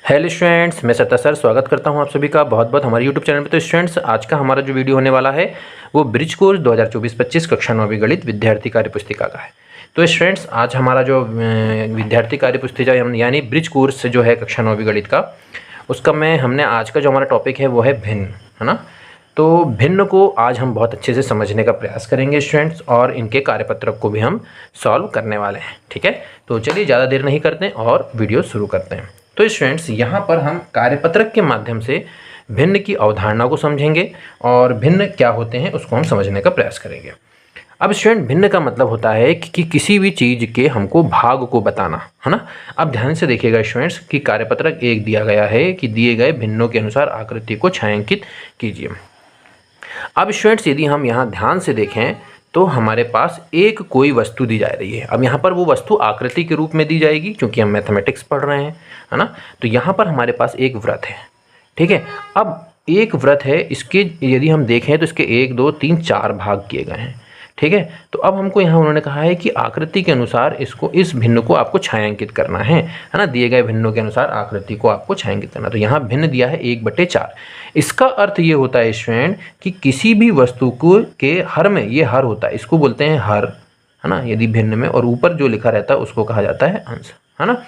Hello students, मैं सत्ता sir स्वागत करता हूं आप सभी का बहुत बहुत हमारे यूट्यूब चैनल पे। तो स्टूडेंट्स, आज का हमारा जो वीडियो होने वाला है वो ब्रिज कोर्स 2024-25 कक्षा 9वीं गणित विद्यार्थी कार्य पुस्तिका का है। तो स्टूडेंट्स, आज हमारा जो विद्यार्थी कार्य पुस्तिका यानी ब्रिज कोर्स जो है कक्षा 9वीं गणित का, उसका हमने आज का जो हमारा टॉपिक है वो है भिन्न, है ना। तो भिन्न को आज हम बहुत अच्छे से समझने का प्रयास करेंगे स्टूडेंट्स, और इनके कार्यपत्रक को भी हम सॉल्व करने वाले हैं। ठीक है, तो चलिए ज़्यादा देर नहीं करते हैं और वीडियो शुरू करते हैं। तो स्टूडेंट्स, यहाँ पर हम कार्यपत्रक के माध्यम से भिन्न की अवधारणा को समझेंगे और भिन्न क्या होते हैं उसको हम समझने का प्रयास करेंगे। अब स्टूडेंट, भिन्न का मतलब होता है कि किसी भी चीज़ के हमको भाग को बताना, है ना। अब ध्यान से देखिएगा स्टूडेंट्स कि कार्यपत्रक एक दिया गया है कि दिए गए भिन्नों के अनुसार आकृति को छायांकित कीजिए। अब स्टूडेंट्स, यदि हम यहाँ ध्यान से देखें तो हमारे पास एक कोई वस्तु दी जा रही है। अब यहाँ पर वो वस्तु आकृति के रूप में दी जाएगी क्योंकि हम मैथमेटिक्स पढ़ रहे हैं, है ना। तो यहाँ पर हमारे पास एक वृत्त है, ठीक है। अब एक वृत्त है, इसके यदि हम देखें तो इसके 1 2 3 4 भाग किए गए हैं, ठीक है। तो अब हमको यहाँ उन्होंने कहा है कि आकृति के अनुसार इसको, इस भिन्न को आपको छायांकित करना है ना। दिए गए भिन्नों के अनुसार आकृति को आपको छायांकित करना। तो यहाँ भिन्न दिया है 1/4। इसका अर्थ ये होता है स्टूडेंट कि किसी भी वस्तु को के हर में, ये हर होता है, इसको बोलते हैं हर, है ना, यदि भिन्न में, और ऊपर जो लिखा रहता है उसको कहा जाता है अंश, है ना।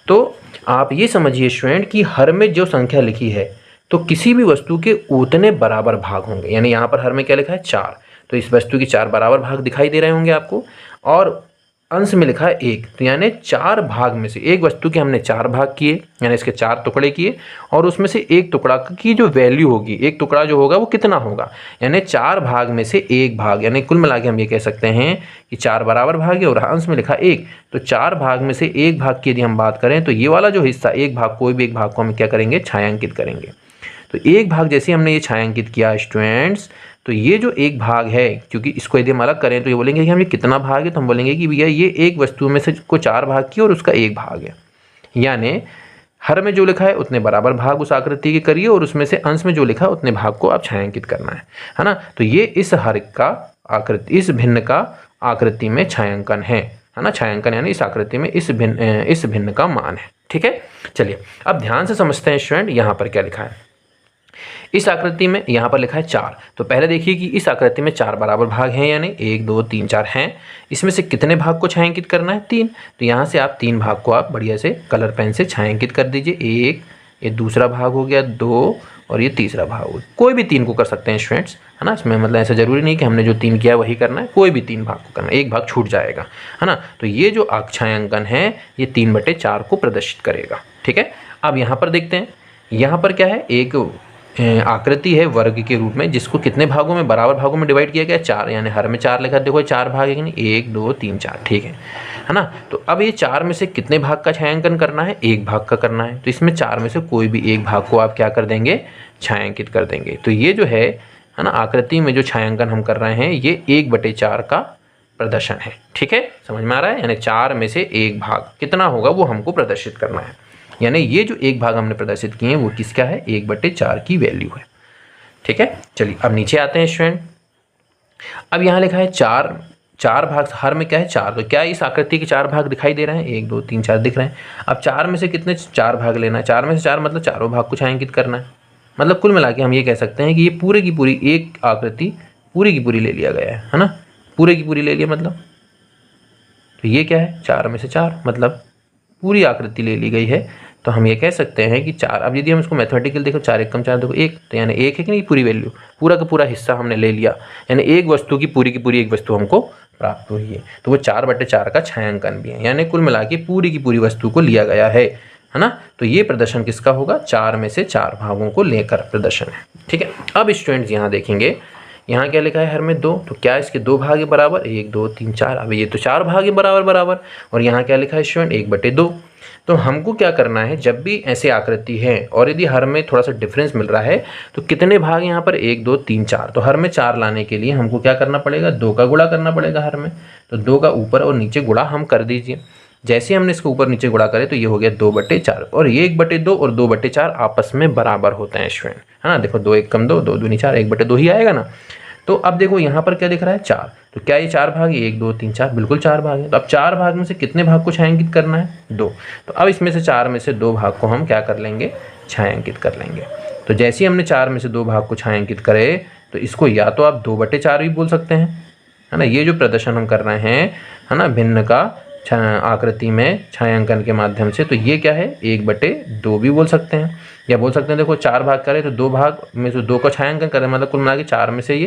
तो आप ये समझिए स्टूडेंट कि हर में जो संख्या लिखी है तो किसी भी वस्तु के उतने बराबर भाग होंगे। यानी यहाँ पर हर में क्या लिखा है 4, तो इस वस्तु के 4 बराबर भाग दिखाई दे रहे होंगे आपको, और अंश में लिखा है 1, तो यानी 4 भाग में से एक वस्तु के हमने 4 भाग किए, यानी इसके 4 टुकड़े किए, और उसमें से एक टुकड़ा की जो वैल्यू होगी, एक टुकड़ा जो होगा वो कितना होगा, यानी 4 भाग में से 1 भाग, यानी कुल मिला के हम ये कह सकते हैं कि 4 बराबर भाग है और अंश में लिखा 1, तो 4 भाग में से 1 भाग की यदि हम बात करें तो ये वाला जो हिस्सा, एक भाग, कोई भी एक भाग को हम क्या करेंगे, छायांकित करेंगे। तो एक भाग जैसे हमने ये छायांकित किया स्टूडेंट्स, तो ये जो एक भाग है, क्योंकि इसको यदि हम अलग करें तो ये बोलेंगे कि हम ये कितना भाग है, तो हम बोलेंगे कि भैया ये एक वस्तु में से को 4 भाग किया और उसका एक भाग है। यानी हर में जो लिखा है उतने बराबर भाग उस आकृति के करिए, और उसमें से अंश में जो लिखा है उतने भाग को आप छायांकित करना है ना। तो ये इस हर का आकृति, इस भिन्न का आकृति में छायांकन है ना। छायांकन यानी इस आकृति में इस भिन्न का मान है, ठीक है। चलिए अब ध्यान से समझते हैं स्टूडेंट, यहाँ पर क्या लिखा है। इस आकृति में यहाँ पर लिखा है 4, तो पहले देखिए कि इस आकृति में 4 बराबर भाग हैं, यानी 1 2 3 4 हैं। इसमें से कितने भाग को छायांकित करना है, 3, तो यहाँ से आप 3 भाग को आप बढ़िया से कलर पेन से छायांकित कर दीजिए। 1, ये दूसरा भाग हो गया, 2, और ये तीसरा भाग हो गया। कोई भी 3 को कर सकते हैं स्टूडेंट्स, है ना। इसमें मतलब ऐसा जरूरी नहीं कि हमने जो 3 किया वही करना है, कोई भी 3 भाग को करना है, एक भाग छूट जाएगा, है ना। तो ये जो छायांकन है ये 3/4 को प्रदर्शित करेगा, ठीक है। अब यहाँ पर देखते हैं, यहाँ पर क्या है, एक आकृति है वर्ग के रूप में, जिसको कितने भागों में, बराबर भागों में डिवाइड किया गया, 4, यानी हर में 4 लिखा है। देखो 4 भाग है कि नहीं, 1 2 3 4, ठीक है ना। तो अब ये 4 में से कितने भाग का छायांकन करना है, एक भाग का करना है। तो इसमें 4 में से कोई भी एक भाग को आप क्या कर देंगे, छायांकित कर देंगे। तो ये जो है ना, आकृति में जो छायांकन हम कर रहे हैं ये 1/4 का प्रदर्शन है, ठीक है। समझ में आ रहा है, यानी 4 में से एक भाग कितना होगा वो हमको प्रदर्शित करना है। यानी ये जो एक भाग हमने प्रदर्शित किए हैं वो किसका है, 1/4 की वैल्यू है, ठीक है। चलिए अब नीचे आते हैं स्टूडेंट। अब यहाँ लिखा है 4 भाग, हर में क्या है 4, तो क्या इस आकृति के 4 भाग दिखाई दे रहे हैं, 1 2 3 4 दिख रहे हैं। अब 4 में से कितने 4 भाग लेना है, 4 में से 4 मतलब चारों भाग को छायांकित करना है। मतलब कुल मिला के हम ये कह सकते हैं कि ये पूरे की पूरी एक आकृति पूरी की पूरी ले लिया गया है ना, पूरे की पूरी ले लिया। मतलब तो ये क्या है, 4 में से 4 मतलब पूरी आकृति ले ली गई है। तो हम ये कह सकते हैं कि 4, अब यदि हम इसको मैथमेटिकल देखो, 4 1 4 देखो 1, तो यानी 1 है कि नहीं, पूरी वैल्यू, पूरा का पूरा हिस्सा हमने ले लिया, यानी एक वस्तु की पूरी एक वस्तु हमको प्राप्त हुई है। तो वो 4/4 का छायांकन भी है, यानी कुल मिला के पूरी की पूरी वस्तु को लिया गया है ना। तो ये प्रदर्शन किसका होगा, 4 में से 4 भागों को लेकर प्रदर्शन है, ठीक है। अब स्टूडेंट्स यहाँ देखेंगे, यहाँ क्या लिखा है, हर में 2, तो क्या इसके 2 भाग है बराबर, 1 2 3 4। अब ये तो 4 भाग है बराबर, और यहाँ क्या लिखा है स्टूडेंट, 1/2। तो हमको क्या करना है, जब भी ऐसे आकृति है और यदि हर में थोड़ा सा डिफरेंस मिल रहा है तो कितने भाग यहाँ पर, 1 2 3 4, तो हर में 4 लाने के लिए हमको क्या करना पड़ेगा, 2 का गुणा करना पड़ेगा हर में। तो 2 का ऊपर और नीचे गुणा हम कर दीजिए। जैसे हमने इसको ऊपर नीचे गुणा करे तो ये हो गया 2/4, और ये 1/2 और 2/4 आपस में बराबर होते हैं स्टूडेंट, है ना। देखो 2 1 कम 2, 2 दूनी 4, 1/2 ही आएगा ना। तो अब देखो यहाँ पर क्या दिख रहा है 4, तो क्या ये 4 भाग है? 1 2 3 4, बिल्कुल 4 भाग है। तो अब 4 भाग में से कितने भाग को छायांकित करना है? 2। तो अब इसमें से 4 में से 2 भाग को हम क्या कर लेंगे? छायांकित कर लेंगे। तो जैसे ही हमने 4 में से 2 भाग को छायांकित करे तो इसको या तो आप 2/4 भी बोल सकते हैं, है ना। ये जो प्रदर्शन हम कर रहे हैं, है ना, भिन्न का आकृति में छायांकन के माध्यम से, तो ये क्या है? 1/2 भी बोल सकते हैं, या बोल सकते हैं देखो 4 भाग करें तो 2 भाग में से 2 का छायांकन करें, मतलब कुल मिला के 4 में से ये,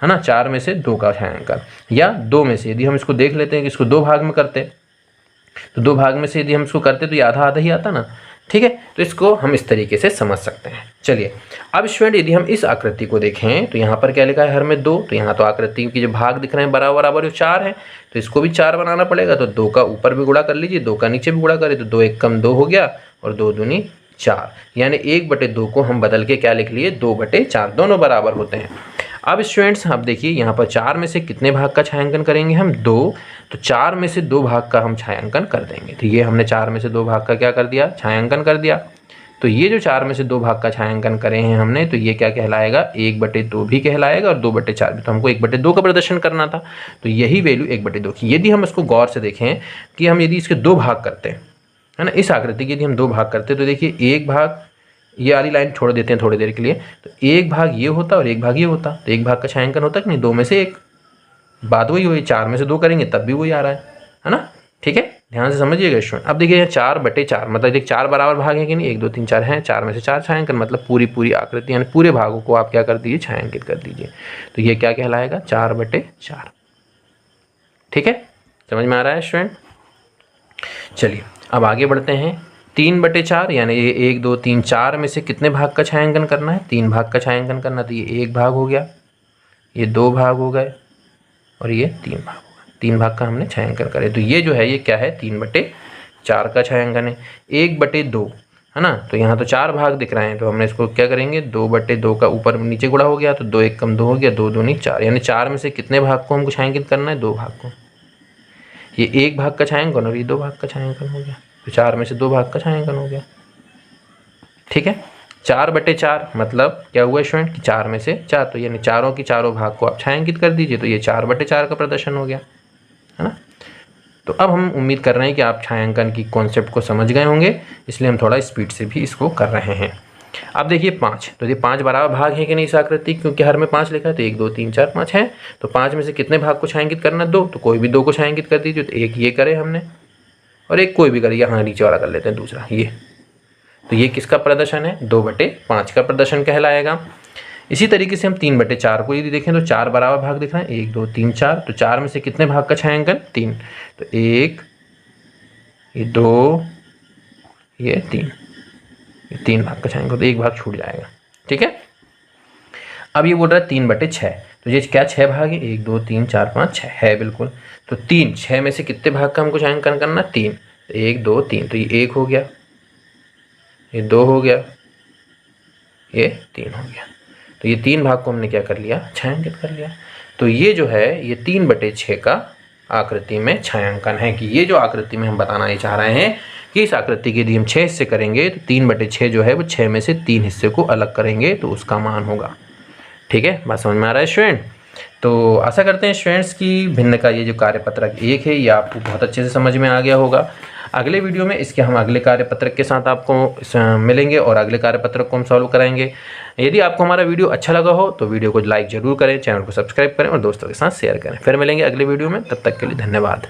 है ना, 4 में से 2 का छायांकन, या 2 में से यदि हम इसको देख लेते हैं कि इसको 2 भाग में करते, तो 2 भाग में से यदि हम इसको करते तो ये आधा आधा ही आता ना, ठीक है। तो इसको हम इस तरीके से समझ सकते हैं। चलिए अब स्टूडेंट यदि हम इस आकृति को देखें तो यहाँ पर क्या लिखा है? हर में 2, तो यहाँ तो आकृति के जो भाग दिख रहे हैं बराबर बराबर जो 4 है, तो इसको भी 4 बनाना पड़ेगा। तो 2 का ऊपर भी गुणा कर लीजिए, 2 का नीचे भी गुणा करें, तो 2 1 कम 2 हो गया, और 2 दूनी 4, यानी 1/2 को हम बदल के क्या लिख लिए? 2/4, दोनों बराबर होते हैं। अब स्टूडेंट्स आप देखिए यहाँ पर 4 में से कितने भाग का छायांकन करेंगे हम? 2। तो 4 में से 2 भाग का हम छायांकन कर देंगे। तो ये हमने 4 में से 2 भाग का क्या कर दिया? छायांकन कर दिया। तो ये जो 4 में से 2 भाग का छायांकन करे हैं हमने, तो ये क्या कहलाएगा? 1/2 भी कहलाएगा, और 2/4 भी। तो हमको 1/2 का प्रदर्शन करना था, तो यही वैल्यू 1/2 की। यदि हम इसको गौर से देखें कि हम यदि इसके 2 भाग करते हैं, है ना, इस आकृति के यदि हम 2 भाग करते हैं, तो देखिए 1 भाग, ये वाली लाइन छोड़ देते हैं थोड़ी देर के लिए, तो 1 भाग ये होता और 1 भाग ये होता, तो 1 भाग का छायांकन होता कि नहीं? 2 में से 1, बात वही हुई। 4 में से 2 करेंगे तब भी वही आ रहा है ना, ठीक है, ध्यान से समझिएगा स्टूडेंट। अब देखिए 4/4, मतलब देखिए 4 बराबर भाग है कि नहीं? 1 2 3 4 हैं, 4 में से 4 छायांकन, मतलब पूरी आकृति यानी पूरे भागों को आप क्या कर दीजिए? छायांकित कर दीजिए। तो ये क्या कहलाएगा? 4/4, ठीक है, समझ में आ रहा है स्टूडेंट। चलिए अब आगे बढ़ते हैं। 3/4, यानी ये 1 2 3 4 में से कितने भाग का छायांकन करना है? 3 भाग का छायांकन करना। तो ये 1 भाग हो गया, ये 2 भाग हो गए, और ये 3 भाग हो गए। 3 भाग का हमने छायांकन करे, तो ये जो है ये क्या है? 3/4 का छायांकन है। 1/2, है ना, तो यहाँ तो 4 भाग दिख रहे हैं, तो हमने इसको क्या करेंगे? 2/2 का ऊपर नीचे गुणा हो गया, तो 2 1 कम 2 हो गया, 2 दूनी 4, यानी 4 में से कितने भाग को हमको छायांकित करना है? 2 भाग को। ये 1 भाग का छायांकन और ये 2 भाग का छायांकन हो गया, तो 4 में से 2 भाग का छायांकन हो गया, ठीक है। 4/4 मतलब क्या हुआ स्टूडेंट? कि 4 में से 4, तो यानी चारों की चारों भाग को आप छायांकित कर दीजिए, तो ये 4/4 का प्रदर्शन हो गया, है ना। तो अब हम उम्मीद कर रहे हैं कि आप छायांकन की कॉन्सेप्ट को समझ गए होंगे, इसलिए हम थोड़ा स्पीड से भी इसको कर रहे हैं। अब देखिए 5, तो ये 5 बराबर भाग है कि नहीं इस आकृति? क्योंकि हर में 5 लिखा है, तो 1 2 3 4 5 है, तो 5 में से कितने भाग को छायांकित करना? 2, तो कोई भी 2 को छायांकित कर दीजिए। तो एक ये करे हमने, और एक कोई भी करे, यहाँ नीचे वाला कर लेते हैं दूसरा ये। तो ये किसका प्रदर्शन है? 2/5 का प्रदर्शन कहलाएगा। इसी तरीके से हम 3/4 को यदि देखें तो 4 बराबर भाग दिख रहे हैं, 1 2 3 4, तो 4 में से कितने भाग का छायांकन? 3, तो 1 ये 2 ये 3, ये 3 भाग का छायांकन, तो 1 भाग छूट जाएगा, ठीक है। अब ये बोल रहा है 3/6, तो ये क्या 6 भाग है? 1 2 3 4 5 6 है बिल्कुल। तो 3, 6 में से कितने भाग का हमको छायांकन करना? 3, 1 2 3, तो ये 1 हो गया, ये 2 हो गया, ये 3 हो गया, तो ये 3 भाग को हमने क्या कर लिया? छायांकित कर लिया। तो ये जो है ये 3/6 का आकृति में छायांकन है, कि ये जो आकृति में हम बताना ये चाह रहे हैं कि इस आकृति के यदि हम 6 हिस्से करेंगे तो 3/6 जो है वो 6 में से 3 हिस्से को अलग करेंगे तो उसका मान होगा, ठीक है। बात समझ में आ रहा है स्टूडेंट? तो आशा करते हैं स्टूडेंट्स की भिन्न का ये जो कार्यपत्रक 1 है ये आपको बहुत अच्छे से समझ में आ गया होगा। अगले वीडियो में इसके हम अगले कार्यपत्रक के साथ आपको मिलेंगे और अगले कार्यपत्रक को हम सॉल्व कराएंगे। यदि आपको हमारा वीडियो अच्छा लगा हो तो वीडियो को लाइक जरूर करें, चैनल को सब्सक्राइब करें और दोस्तों के साथ शेयर करें। फिर मिलेंगे अगले वीडियो में, तब तक के लिए धन्यवाद।